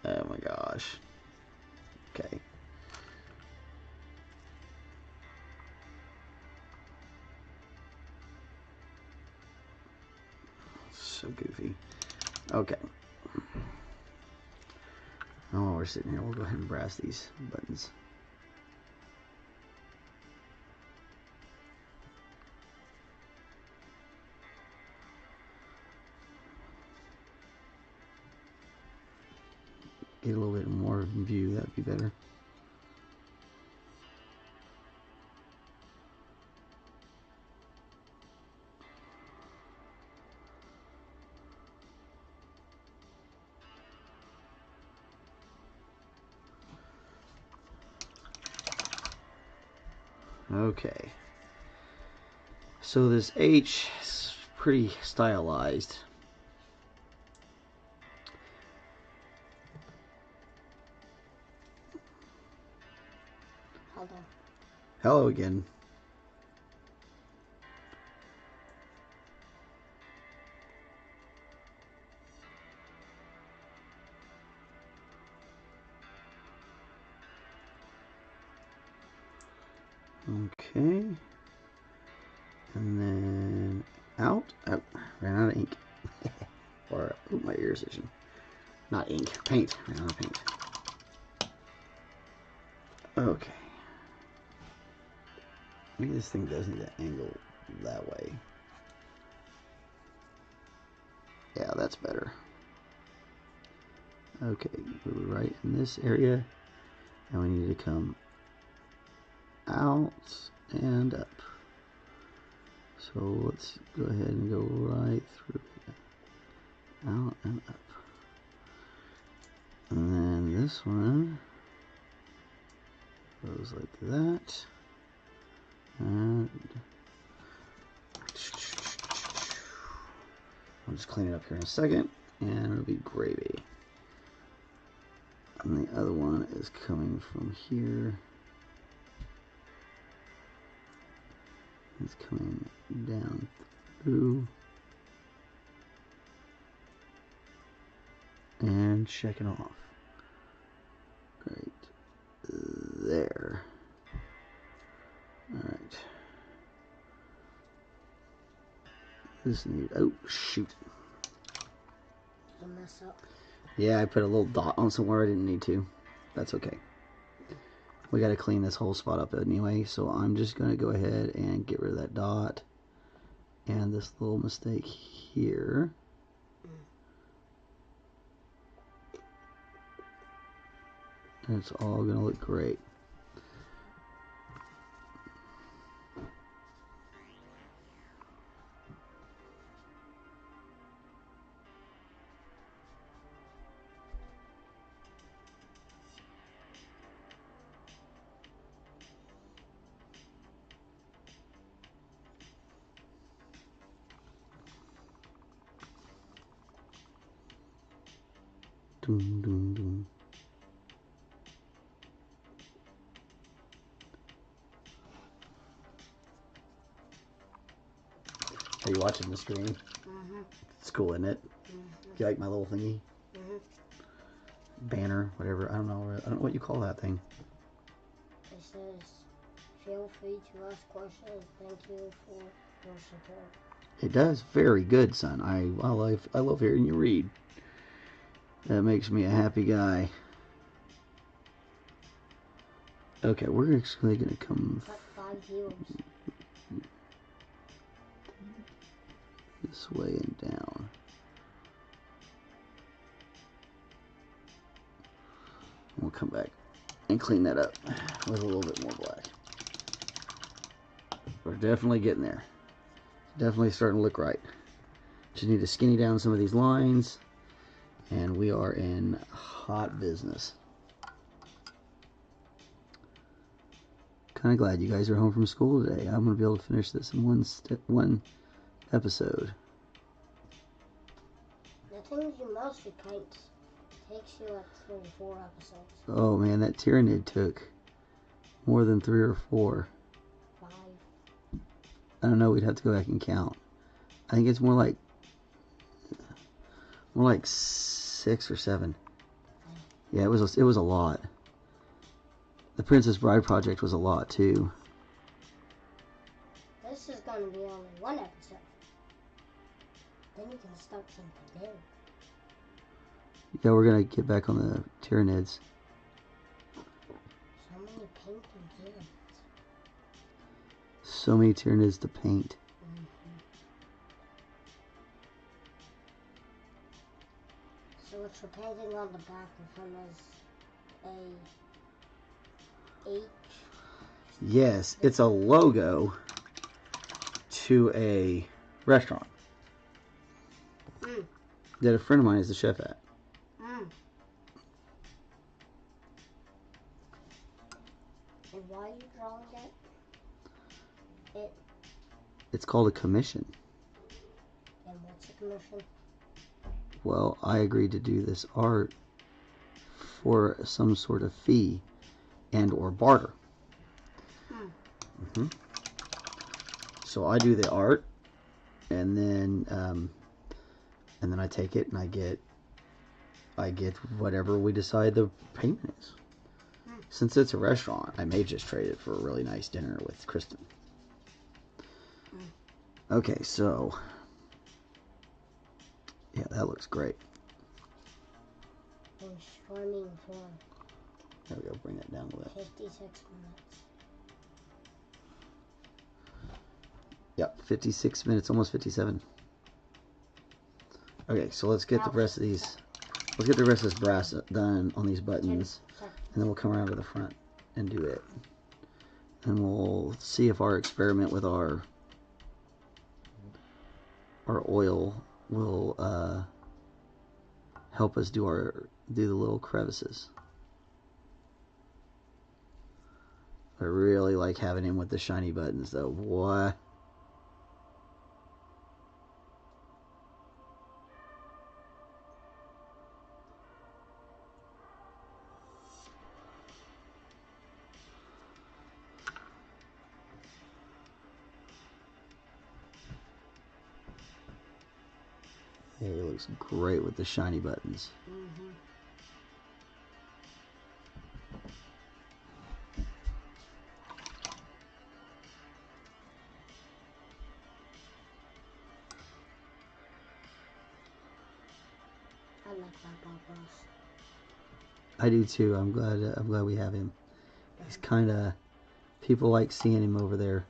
Oh my gosh. Okay. So goofy. Okay. Now while we're sitting here, we'll go ahead and brass these buttons. Get a little bit more view, that'd be better. Okay. So this H is pretty stylized. Hold on. Hello again. Okay. And then out. Oh, ran out of ink. Or, oh, my ear's itching. Not ink, paint. Ran out of paint. Okay. Maybe this thing does need to angle that way. Yeah, that's better. Okay, we're right in this area, and we need to come out and up. So let's go ahead and go right through it. Out and up. And then this one goes like that. And I'll just clean it up here in a second, and it'll be gravy. And the other one is coming from here. It's coming down through and checking off. Right there. Alright. This needs, oh shoot. You mess up. Yeah, I put a little dot on somewhere I didn't need to. That's okay. We gotta clean this whole spot up anyway, so I'm just gonna go ahead and get rid of that dot and this little mistake here. And it's all gonna look great. Dun, dun, dun. Are you watching the screen? Mm-hmm. It's cool, isn't it? Mm-hmm. You like my little thingy? Mm-hmm. Banner, whatever. I don't know what you call that thing. It says, feel free to ask questions. Thank you for your support. It does. Very good, son. I love hearing you read. That makes me a happy guy. Okay, we're actually going to come Cut 5 heroes. this way and down. We'll come back and clean that up with a little bit more black. We're definitely getting there. Definitely starting to look right. Just need to skinny down some of these lines, and we are in hot business. Kind of glad you guys are home from school today. I'm going to be able to finish this in one episode. The things you mostly paint takes you like 3 or 4 episodes. Oh man, that Tyrannid took more than 3 or 4. 5. I don't know, we'd have to go back and count. I think it's more like 6 or 7. Yeah, it was a lot. The Princess Bride project was a lot too. This is going to be only 1 episode. Then you can start something new. Yeah, we're gonna get back on the Tyrannids. So many painting here. So many Tyrannids to paint. Mm-hmm. So what you're painting on the back of him is a H. Yes, it's a logo to a restaurant that a friend of mine is the chef at. And why are you drawing it? It's called a commission. And what's a commission? Well, I agreed to do this art for some sort of fee and or barter. So I do the art, and then I take it and I get whatever we decide the payment is. Since it's a restaurant, I may just trade it for a really nice dinner with Kristen. Okay, so yeah, that looks great. In swimming form. There we go, bring that down a little bit. 56 minutes. Yep, 56 minutes, almost 57. Okay, so let's get the rest of these. Let's get the rest of this brass done on these buttons, and then we'll come around to the front and do it. And we'll see if our experiment with our oil will help us do the little crevices. I really like having him with the shiny buttons, though. Boy. Yeah, it looks great with the shiny buttons. Mm-hmm. I like that Bob Ross. I do too. I'm glad we have him. He's kind of, people like seeing him over there.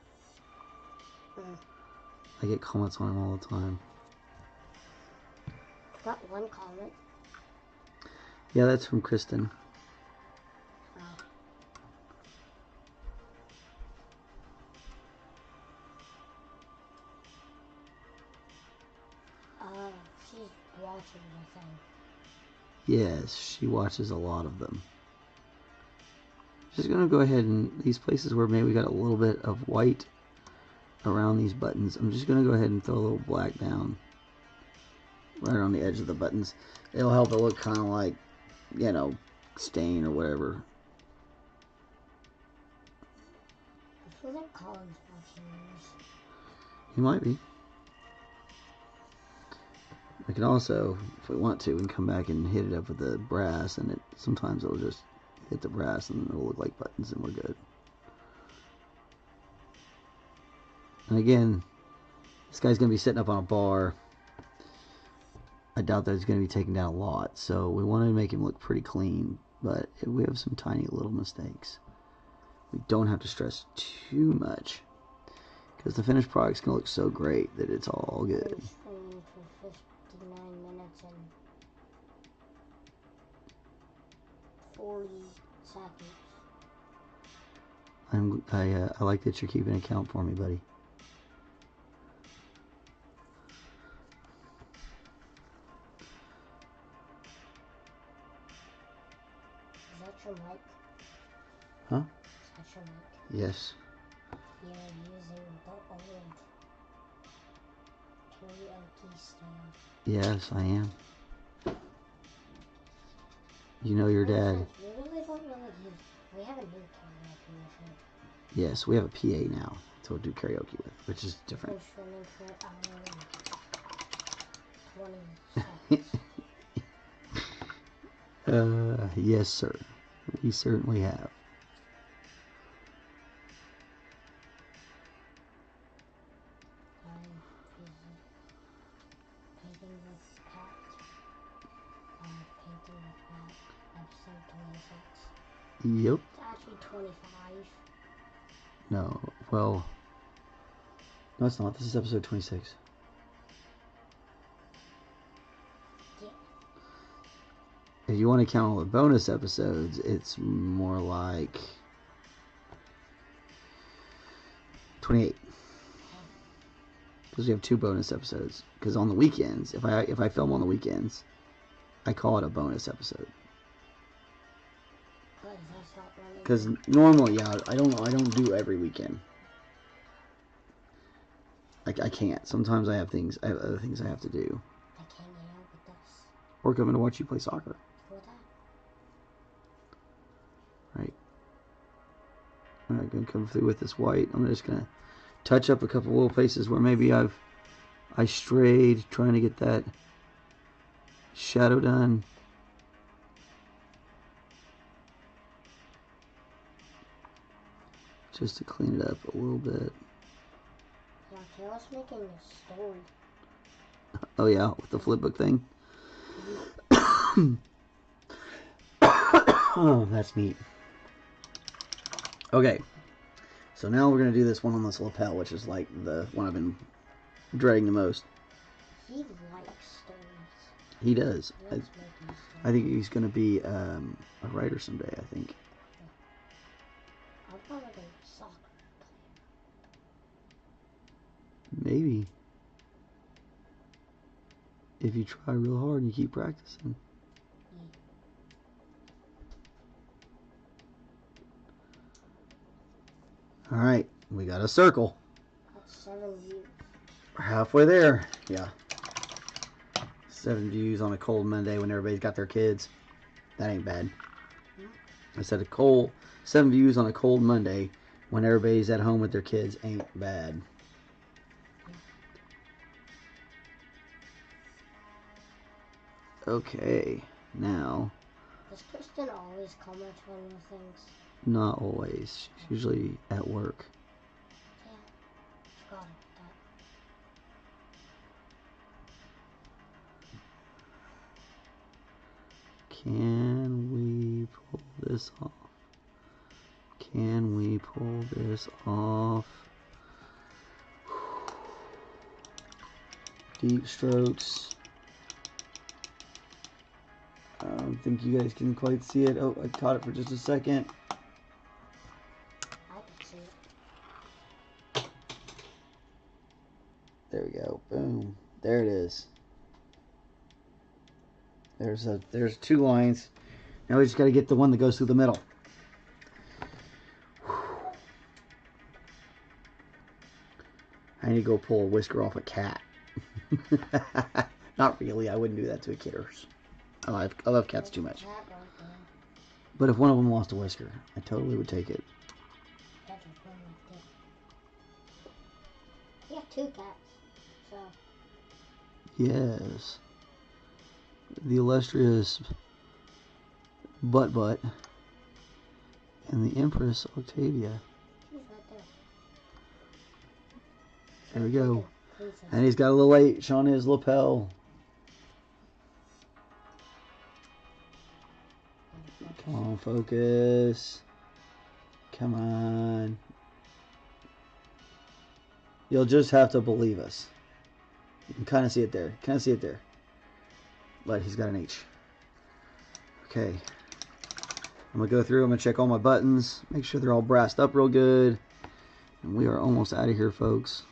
I get comments on him all the time. Got one comment. Yeah, that's from Kristen. She's watching the thing. Yes, she watches a lot of them. Just gonna go ahead and these places where maybe we got a little bit of white around these buttons, I'm just gonna go ahead and throw a little black down right on the edge of the buttons. It'll help it look kind of like, you know, stain or whatever. I feel like Colin's watching yours. He might be. We can also, if we want to, we can come back and hit it up with the brass, and sometimes it'll just hit the brass and it'll look like buttons, and we're good. And again, this guy's going to be sitting up on a bar. I doubt that he's going to be taking down a lot, so we want to make him look pretty clean, but we have some tiny little mistakes. We don't have to stress too much, because the finished product's going to look so great that it's all good. For 59 minutes and 40 seconds. I like that you're keeping account for me, buddy. Is that your mic? Huh? Is that your mic? Yes. You're using the old karaoke stand. Yes, I am. You know your dad. We have a new karaoke machine. Yes, we have a PA now to do karaoke with, which is different. It's running for an hour and 20 seconds. Yes, sir. We certainly have. I'm painting with Pat. Painting with Pat. Episode 26. Yep. It's actually 25. No, well, no, it's not. This is episode 26. Yeah. If you want to count all the bonus episodes, it's more like 28. Because we have 2 bonus episodes. Because on the weekends, if I film on the weekends, I call it a bonus episode. Because normally, yeah, I don't do every weekend. I can't. Sometimes I have other things I have to do. I can't hang out with us. Or coming to watch you play soccer. For that. Right. I'm gonna come through with this white. I'm just gonna touch up a couple little places where maybe I strayed trying to get that shadow done. Just to clean it up a little bit. Yeah, Kayla's making a story. Oh yeah, with the flipbook thing. Oh, that's neat. Okay, so now we're going to do this one on this lapel, which is like the one I've been dreading the most. He likes stones. He does. He likes making stones. I think he's going to be a writer someday, I think. I'll probably go soccer player. Maybe. If you try real hard and you keep practicing. All right, we got a circle. That's 7 views. We're halfway there. Yeah. 7 views on a cold Monday when everybody's got their kids. That ain't bad. I said 7 views on a cold Monday when everybody's at home with their kids ain't bad. Okay, now. Does Kristen always comment on your things? Not always. She's usually at work. Yeah, forgot about that. Can we pull this off? Can we pull this off? Deep strokes. I don't think you guys can quite see it. Oh, I caught it for just a second. I can see it. There we go. Boom. There it is. There's 2 lines. Now we just got to get the one that goes through the middle. I need to go pull a whisker off a cat. Not really. I wouldn't do that to a kidders. I love cats too much. But if one of them lost a whisker, I totally would take it. You have 2 cats, so. Yes. The illustrious Butt and the Empress Octavia. She's right there. There we go. And he's got a little H on his lapel. Come on, focus. Come on. You'll just have to believe us. You can kind of see it there. Kind of see it there. But he's got an H. Okay. I'm going to go through. I'm going to check all my buttons. Make sure they're all brassed up real good. And we are almost out of here, folks.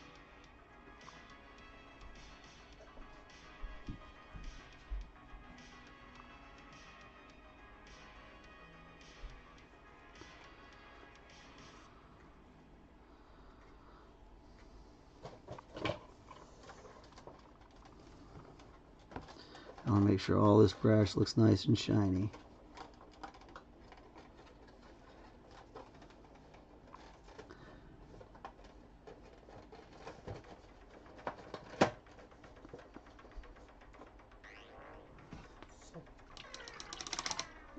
I want to make sure all this brass looks nice and shiny.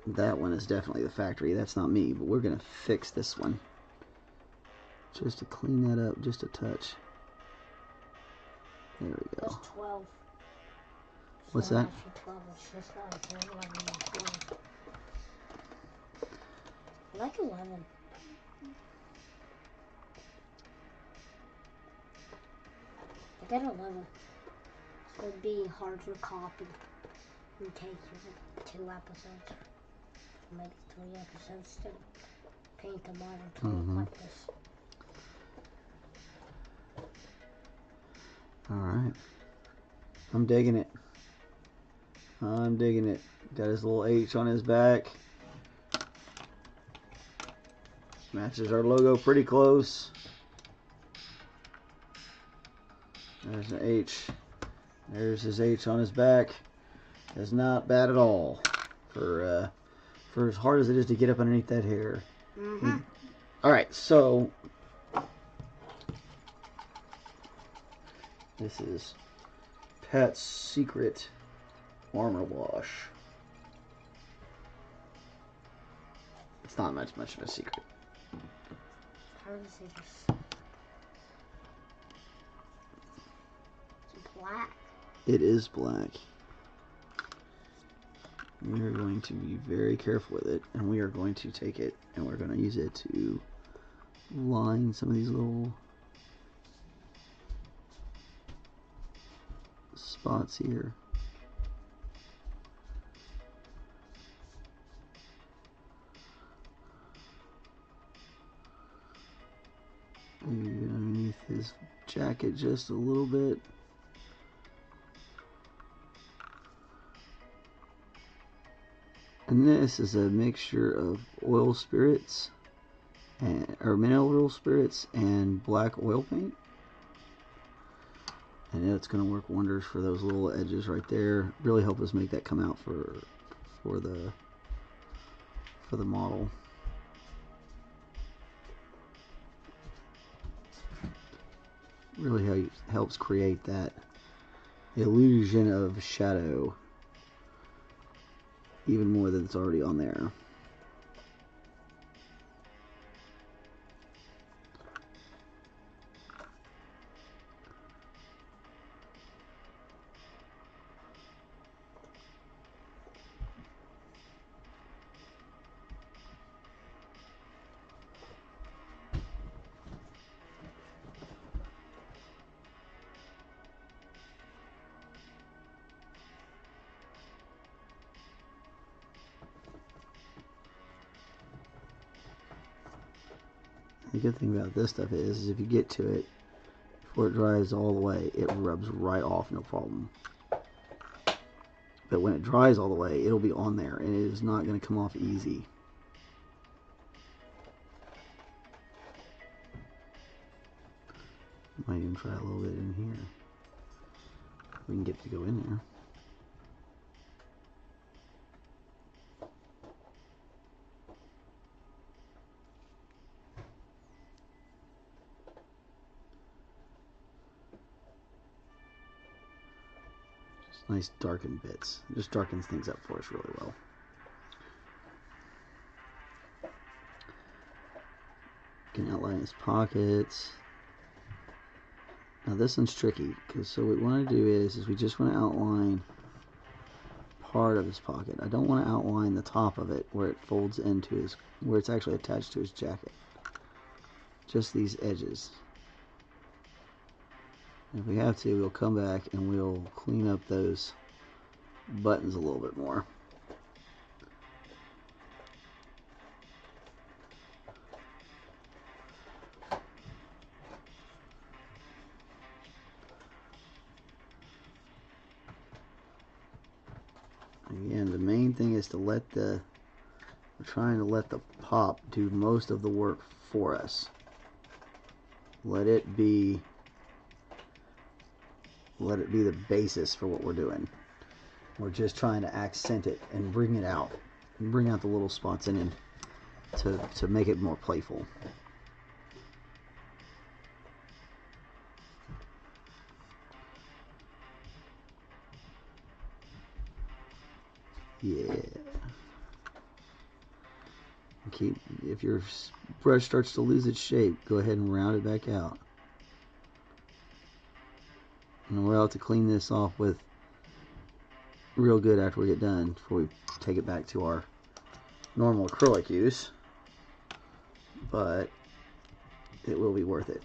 That one is definitely the factory. That's not me, but we're going to fix this one. Just to clean that up just a touch. There we go. That's 12. What's that? 12. It's just not 10, 11, and 12. I like 11. I got 11. This would be hard to copy and take 2 episodes. Maybe 3 episodes to paint the modern 12 like this. Alright. I'm digging it. I'm digging it. Got his little H on his back. Matches our logo pretty close. There's an H. There's his H on his back. That's not bad at all for as hard as it is to get up underneath that hair. Alright, so this is Pat's Secret Armor Wash. It's not much of a secret. How do you say this? It's black. It is black. We are going to be very careful with it, and we are going to take it and we're going to use it to line some of these little spots here. Maybe underneath his jacket just a little bit. And this is a mixture of oil spirits or mineral spirits and black oil paint. And it's going to work wonders for those little edges right there. Really help us make that come out for the model. Really helps create that illusion of shadow even more than it's already on there. The good thing about this stuff is if you get to it before it dries all the way, it rubs right off, no problem. But when it dries all the way, it'll be on there, and it is not going to come off easy. Might even try a little bit in here. We can get it to go in there. Nice darkened bits. It just darkens things up for us really well. Can outline his pockets. Now this one's tricky because so what we want to do is we just want to outline part of his pocket. I don't want to outline the top of it where it folds into his, where it's actually attached to his jacket. Just these edges. If we have to, we'll come back and we'll clean up those buttons a little bit more. Again, the main thing is to let we're trying to let the pop do most of the work for us. Let it be the basis for what we're doing. We're just trying to accent it and bring it out. And bring out the little spots in it to make it more playful. Yeah. If your brush starts to lose its shape, go ahead and round it back out. And we'll have to clean this off with real good after we get done before we take it back to our normal acrylic use, but it will be worth it.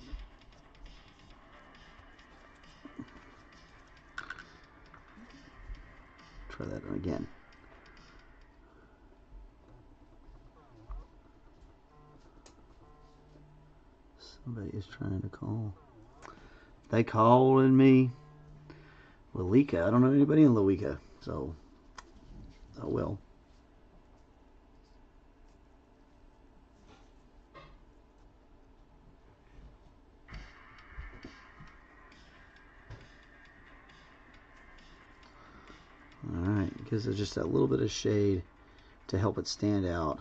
Try that one again. Somebody is trying to call. They calling me. Lalica. I don't know anybody in Lalica, so oh well. Alright, gives it just that little bit of shade to help it stand out.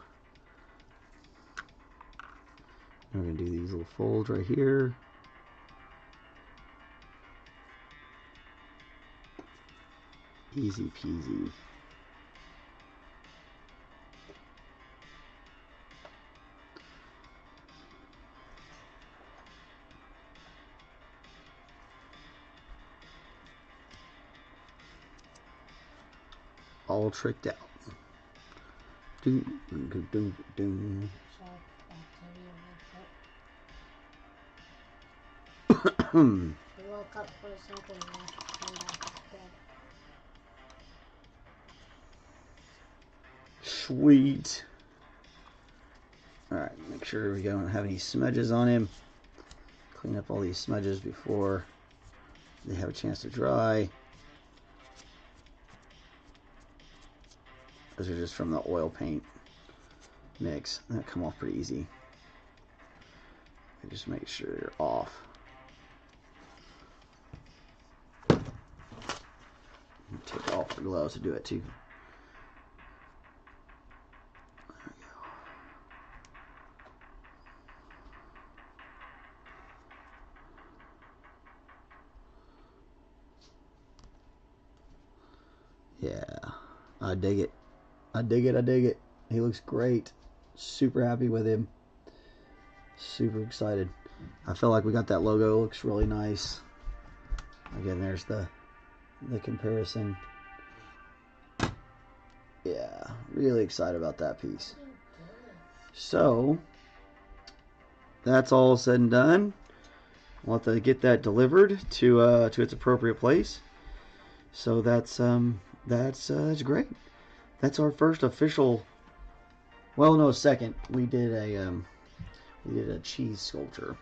We're going to do these little folds right here. Easy peasy. All tricked out. Doom, doom, doom, doom. He woke up for a second and came back to bed. Sweet. Alright, make sure we don't have any smudges on him. Clean up all these smudges before they have a chance to dry. Those are just from the oil paint mix. That'll come off pretty easy. And just make sure they're off. Take off the gloves to do it too. Yeah, I dig it. I dig it. I dig it. He looks great. Super happy with him. Super excited. I feel like we got that logo. Looks really nice. Again, there's the comparison. Yeah, really excited about that piece. So that's all said and done. We'll have to get that delivered to its appropriate place. So that's great. That's our first official. Well, no, second. We did a cheese sculpture.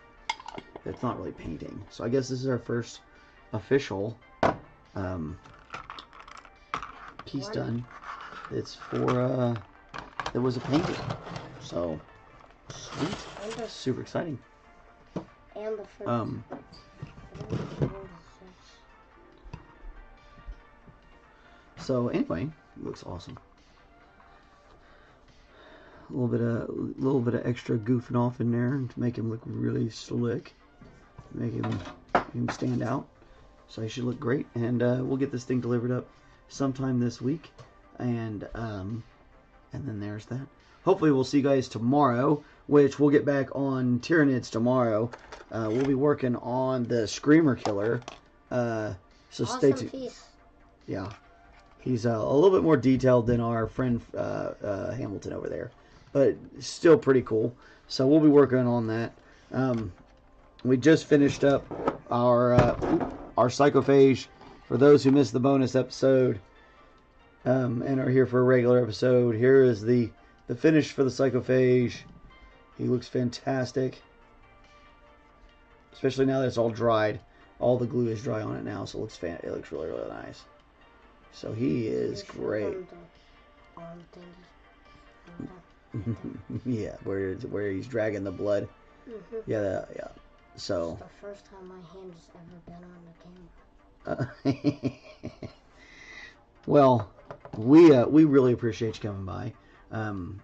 It's not really painting. So I guess this is our first official piece done. It's for it was a painting. So sweet. Super exciting. And the first. So anyway, it looks awesome. A little bit of extra goofing off in there to make him look really slick, make him stand out. So he should look great, and we'll get this thing delivered up sometime this week, and then there's that. Hopefully we'll see you guys tomorrow, which we'll get back on Tyranids tomorrow. We'll be working on the Screamer Killer. So awesome stay tuned. Piece. Yeah. He's a little bit more detailed than our friend Hamilton over there, but still pretty cool. So we'll be working on that. We just finished up our Psychophage. For those who missed the bonus episode and are here for a regular episode, here is the finish for the Psychophage. He looks fantastic, especially now that it's all dried. All the glue is dry on it now, so it looks really, really nice. So he is great. Yeah, where he's dragging the blood. Mm-hmm. Yeah, yeah. So. It's the first time my hand has ever been on the camera. Well, we really appreciate you coming by.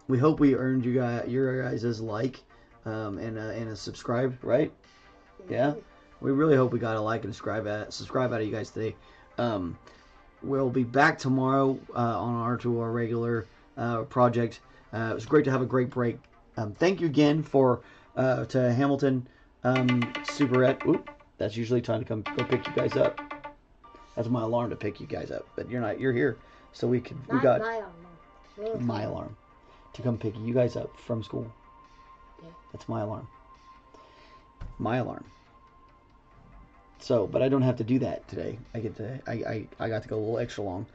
We hope we earned your guys' like and a subscribe, right? Mm-hmm. Yeah. We really hope we got a like and subscribe out of you guys today. We'll be back tomorrow on our regular project. It was great to have a great break. Thank you again to Hamilton Superette. Oop, that's usually time to go pick you guys up. That's my alarm to pick you guys up, but you're not. You're here, so we got my alarm to come pick you guys up from school. Yeah. That's my alarm. My alarm. So, but I don't have to do that today. I got to go a little extra long,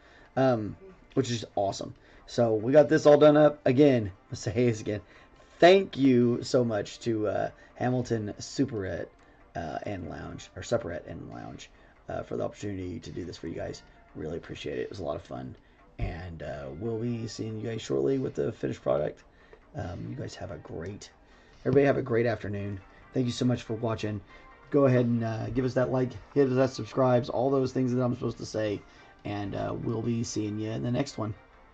which is awesome. So we got this all done up. Again, let's say this again. Thank you so much to Hamilton Superette and Lounge, or Supperette and Lounge, for the opportunity to do this for you guys. Really appreciate it. It was a lot of fun, and we'll be seeing you guys shortly with the finished product. You guys everybody have a great afternoon. Thank you so much for watching. Go ahead and give us that like, hit us that subscribes, all those things that I'm supposed to say, and we'll be seeing you in the next one.